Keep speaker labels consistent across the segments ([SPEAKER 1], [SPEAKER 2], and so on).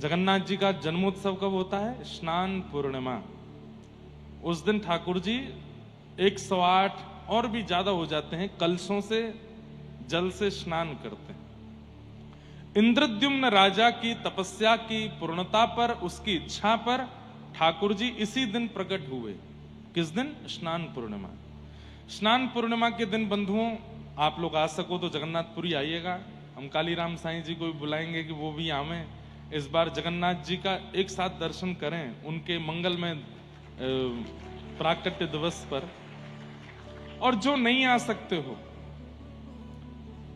[SPEAKER 1] जगन्नाथ जी का जन्मोत्सव कब होता है? स्नान पूर्णिमा। उस दिन ठाकुर जी 108 और भी ज्यादा हो जाते हैं कलशों से जल से स्नान करते हैं। इंद्रद्युम्न राजा की तपस्या की पूर्णता पर, उसकी इच्छा पर ठाकुर जी इसी दिन प्रकट हुए। किस दिन? स्नान पूर्णिमा। स्नान पूर्णिमा के दिन बंधुओं, आप लोग आ सको तो जगन्नाथपुरी आइएगा। हम कालीराम साईं जी को भी बुलाएंगे कि वो भी आवें। इस बार जगन्नाथ जी का एक साथ दर्शन करें उनके मंगलमय प्राकट्य दिवस पर। और जो नहीं आ सकते हो,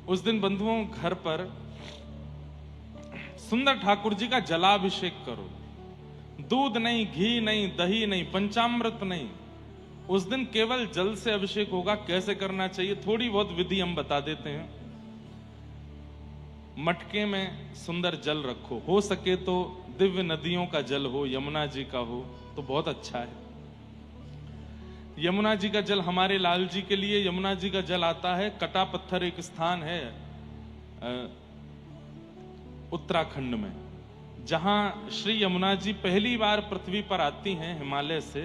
[SPEAKER 1] उस दिन बंधुओं घर पर सुंदर ठाकुर जी का जलाभिषेक करो। दूध नहीं, घी नहीं, दही नहीं, पंचामृत नहीं, उस दिन केवल जल से अभिषेक होगा। कैसे करना चाहिए थोड़ी बहुत विधि हम बता देते हैं। मटके में सुंदर जल रखो, हो सके तो दिव्य नदियों का जल हो, यमुना जी का हो तो बहुत अच्छा है। यमुना जी का जल, हमारे लाल जी के लिए यमुना जी का जल आता है। कटा पत्थर एक स्थान है उत्तराखंड में, जहां श्री यमुना जी पहली बार पृथ्वी पर आती हैं हिमालय से।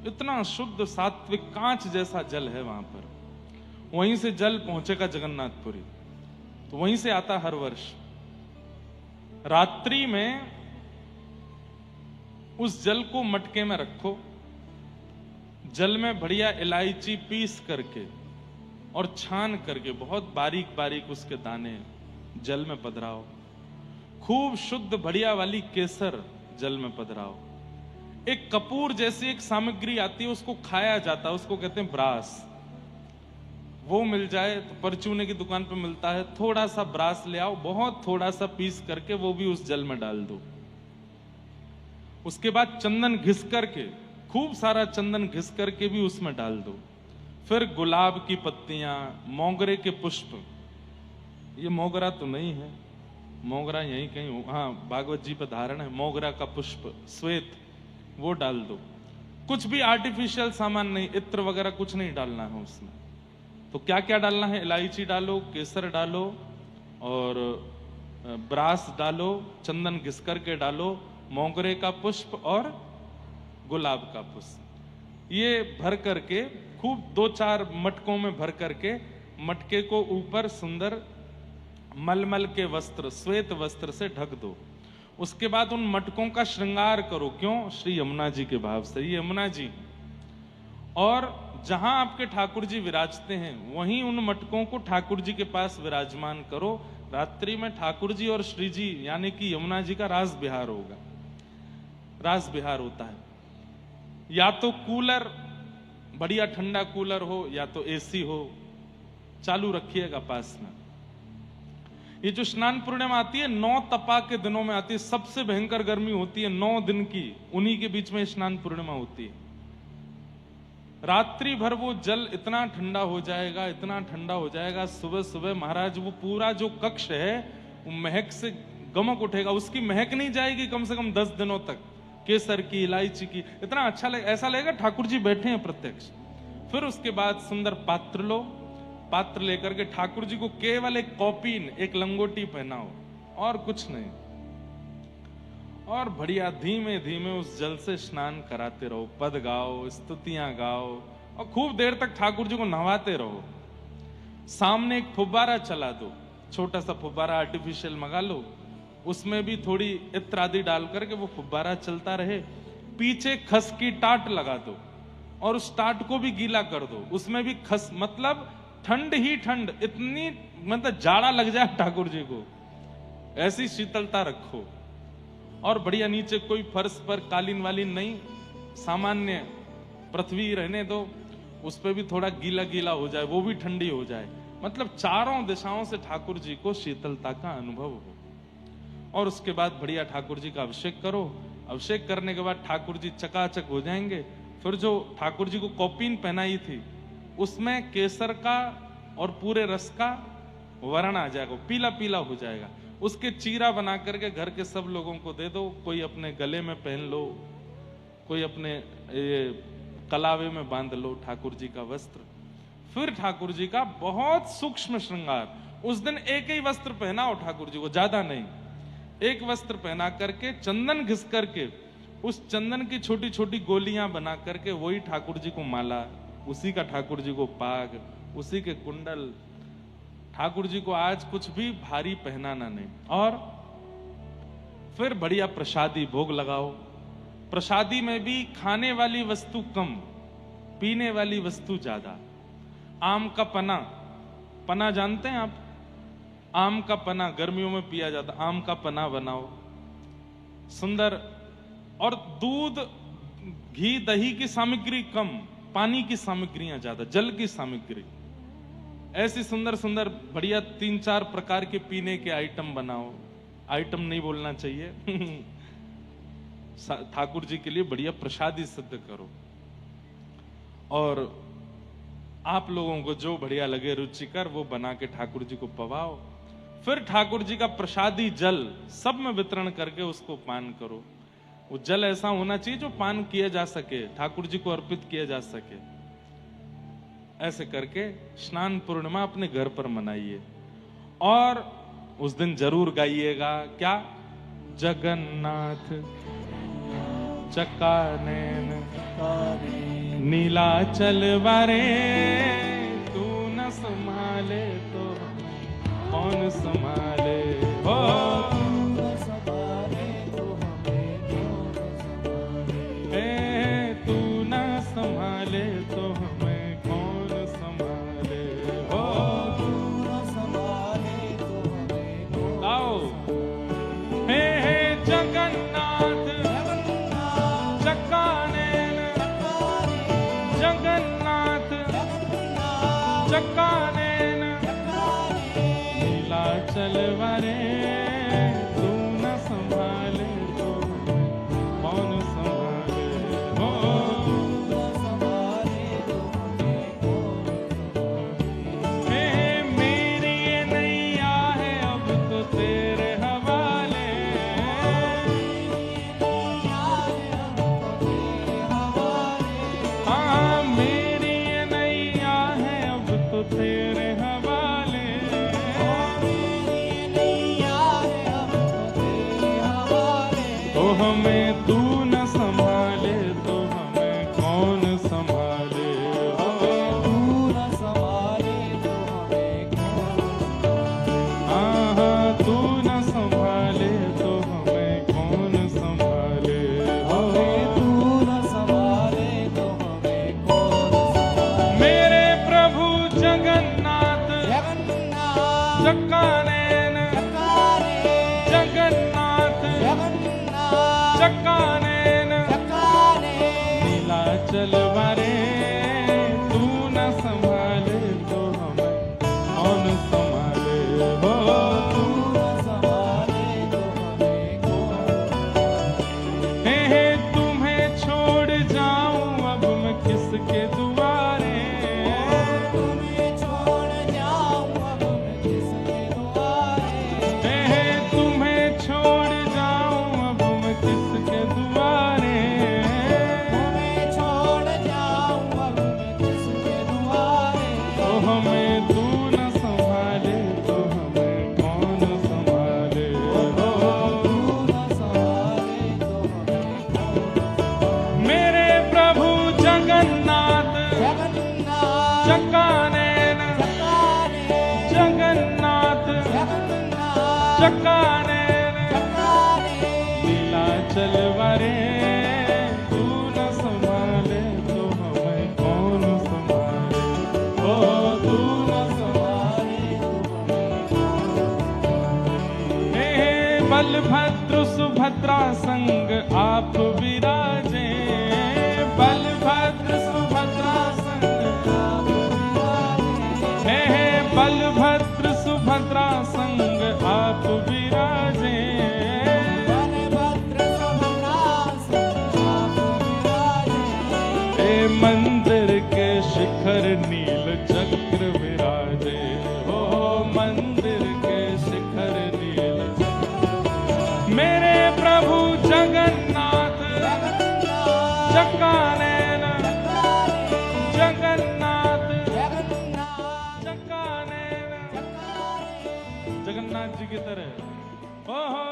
[SPEAKER 1] इतना शुद्ध सात्विक कांच जैसा जल है वहां पर। वहीं से जल पहुंचेगा जगन्नाथपुरी, तो वहीं से आता हर वर्ष। रात्रि में उस जल को मटके में रखो। जल में बढ़िया इलायची पीस करके और छान करके बहुत बारीक बारीक उसके दाने जल में पधराओ। खूब शुद्ध बढ़िया वाली केसर जल में पधराओ। एक कपूर जैसी एक सामग्री आती है, उसको खाया जाता है, उसको कहते हैं ब्रास। वो मिल जाए तो परचूने की दुकान पे मिलता है। थोड़ा सा ब्रास ले आओ, बहुत थोड़ा सा पीस करके वो भी उस जल में डाल दो। उसके बाद चंदन घिस करके, खूब सारा चंदन घिस करके भी उसमें डाल दो। फिर गुलाब की पत्तियां, मोगरे के पुष्प, ये मोगरा तो नहीं है, मोगरा यहीं कहीं, हाँ भागवत जी पर धारण है, मोगरा का पुष्प श्वेत, वो डाल दो। कुछ भी आर्टिफिशियल सामान नहीं, इत्र वगैरह कुछ नहीं डालना है उसमें। तो क्या क्या डालना है? इलायची डालो, केसर डालो और ब्रास डालो, चंदन घिस करके डालो, मोगरे का पुष्प और गुलाब का पुष्प। ये भर करके खूब 2-4 मटकों में भर करके मटके को ऊपर सुंदर मलमल के वस्त्र, श्वेत वस्त्र से ढक दो। उसके बाद उन मटकों का श्रृंगार करो। क्यों? श्री यमुना जी के भाव से। ये यमुना जी, और जहां आपके ठाकुर जी विराजते हैं वहीं उन मटकों को ठाकुर जी के पास विराजमान करो। रात्रि में ठाकुर जी और श्री जी यानी कि यमुना जी का रास विहार होगा। रास विहार होता है, या तो कूलर, बढ़िया ठंडा कूलर हो, या तो एसी हो, चालू रखिएगा पास में। ये जो स्नान पूर्णिमा आती है 9 तपा के दिनों में आती है। सबसे भयंकर गर्मी होती है 9 दिन की, उन्हीं के बीच में स्नान पूर्णिमा होती है। रात्रि भर वो जल इतना ठंडा हो जाएगा, इतना ठंडा हो जाएगा, सुबह सुबह महाराज वो पूरा जो कक्ष है वो महक से गमक उठेगा। उसकी महक नहीं जाएगी कम से कम 10 दिनों तक, केसर की, इलायची की। इतना अच्छा लगेगा, ऐसा लगेगा ठाकुर जी बैठे हैं प्रत्यक्ष। फिर उसके बाद सुंदर पात्र लो, पात्र लेकर के ठाकुर जी को केवल एक कौपीन, एक लंगोटी पहनाओ और कुछ नहीं, और बढ़िया धीमे धीमे उस जल से स्नान कराते रहो। पद गाओ, स्तुतियां गाओ और खूब देर तक ठाकुर जी को नहवाते रहो। सामने एक फुब्बारा चला दो, छोटा सा फुब्बारा आर्टिफिशियल मंगा लो, उसमें भी थोड़ी इत्र आदि डाल करके वो फुब्बारा चलता रहे। पीछे खस की टाट लगा दो और उस टाट को भी गीला कर दो, उसमें भी खस, मतलब ठंड ही ठंड, इतनी मतलब जाड़ा लग जाए ठाकुर जी को, ऐसी शीतलता रखो। और बढ़िया नीचे कोई फर्श पर कालीन वालीन नहीं, सामान्य पृथ्वी रहने दो, उस पर भी थोड़ा गीला गीला हो जाए, वो भी ठंडी हो जाए, मतलब चारों दिशाओं से ठाकुर जी को शीतलता का अनुभव हो। और उसके बाद बढ़िया ठाकुर जी का अभिषेक करो। अभिषेक करने के बाद ठाकुर जी चकाचक हो जाएंगे। फिर जो ठाकुर जी को कौपीन पहनाई थी उसमें केसर का और पूरे रस का वर्ण आ जाएगा, पीला पीला हो जाएगा। उसके चीरा बना करके घर के सब लोगों को दे दो। कोई अपने गले में पहन लो, कोई अपने कलावे में बांध लो ठाकुर जी का वस्त्र। फिर ठाकुर जी का बहुत सूक्ष्म श्रृंगार। उस दिन एक ही वस्त्र पहनाओ ठाकुर जी को, ज्यादा नहीं। एक वस्त्र पहना करके चंदन घिस करके उस चंदन की छोटी छोटी गोलियां बना करके वही ठाकुर जी को माला, उसी का ठाकुर जी को पाग, उसी के कुंडल। ठाकुर जी को आज कुछ भी भारी पहनाना नहीं। और फिर बढ़िया प्रसादी भोग लगाओ। प्रसादी में भी खाने वाली वस्तु कम, पीने वाली वस्तु ज्यादा। आम का पना, पना जानते हैं आप? आम का पना गर्मियों में पिया जाता, आम का पना बनाओ सुंदर। और दूध, घी, दही की सामग्री कम, पानी की सामग्रियां ज्यादा, जल की सामग्री। ऐसी सुंदर सुंदर बढ़िया 3-4 प्रकार के पीने के आइटम बनाओ। आइटम नहीं बोलना चाहिए। ठाकुर जी के लिए बढ़िया प्रसादी सिद्ध करो। और आप लोगों को जो बढ़िया लगे रुचिकर वो बना के ठाकुर जी को पवाओ। फिर ठाकुर जी का प्रसादी जल सब में वितरण करके उसको पान करो। वो जल ऐसा होना चाहिए जो पान किया जा सके, ठाकुर जी को अर्पित किया जा सके। ऐसे करके स्नान पूर्णिमा अपने घर पर मनाइए। और उस दिन जरूर गाइएगा क्या? जगन्नाथ चकानैन नीलाचल वारे, तू न संभाले तो कौन संभाले। हो तू न संभाले तो हमें कौन संभाले। हो आओ हे जगन्नाथ चकानैन, जगन्नाथ चकानैन नीलाचल वारे, तू न संभाले तो कौन संभाले। हो मेरी ये नैया है अब तो तेरे हवाले। हाँ मेरी ये नैया है अब तो तेरे हवाले। तो हमें तू न संभाले तो हमें कौन संभाले। हाँ हाँ तू न संभाले तो हमें कौन संभाले। मेरे प्रभु जगन्नाथ चकानैन, जगन्नाथ चकानैन नीलाचल वारे, तू न संभाले तो हमें कौन संभाले। हो हे तुम्हें छोड़ जाऊं अब मैं किसके दुआरे। हे तुम्हें छोड़ जाऊं अब मैं किसके दुआरे। तो हमें तू न संभाले तो हमें कौन संभाले। मेरे प्रभु जगन्नाथ चकानैन, जगन्नाथ चकानैन नीलाचल वारे, तू न संभाले तो हमें कौन संभाले। ओ तू न संभाले तो हमें। हे बलभद्र सुभद्रा संग आप विराजे, बलभद्र सुभद्रा संग आप विराजे। हे बलभद्र सुभद्रा संग आप विराजे। हे मंदिर के शिखर नील चक्र विराजे। हो मंदिर के शिखर नील चक्र। मेरे प्रभु जगन्नाथ चकानैन, जगन्नाथ चकानैन, जगन्नाथ जी की तरह। ओहो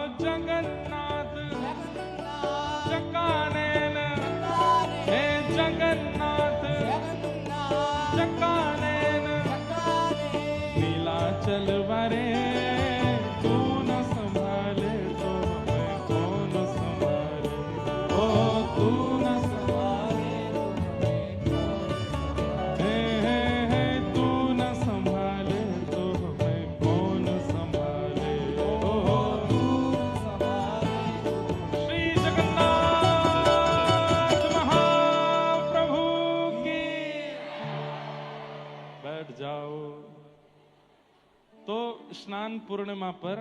[SPEAKER 1] पूर्णिमा पर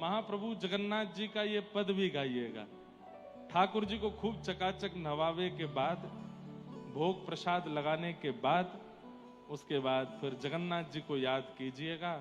[SPEAKER 1] महाप्रभु जगन्नाथ जी का ये पद भी गाइएगा। ठाकुर जी को खूब चकाचक नवावे के बाद, भोग प्रसाद लगाने के बाद, उसके बाद फिर जगन्नाथ जी को याद कीजिएगा।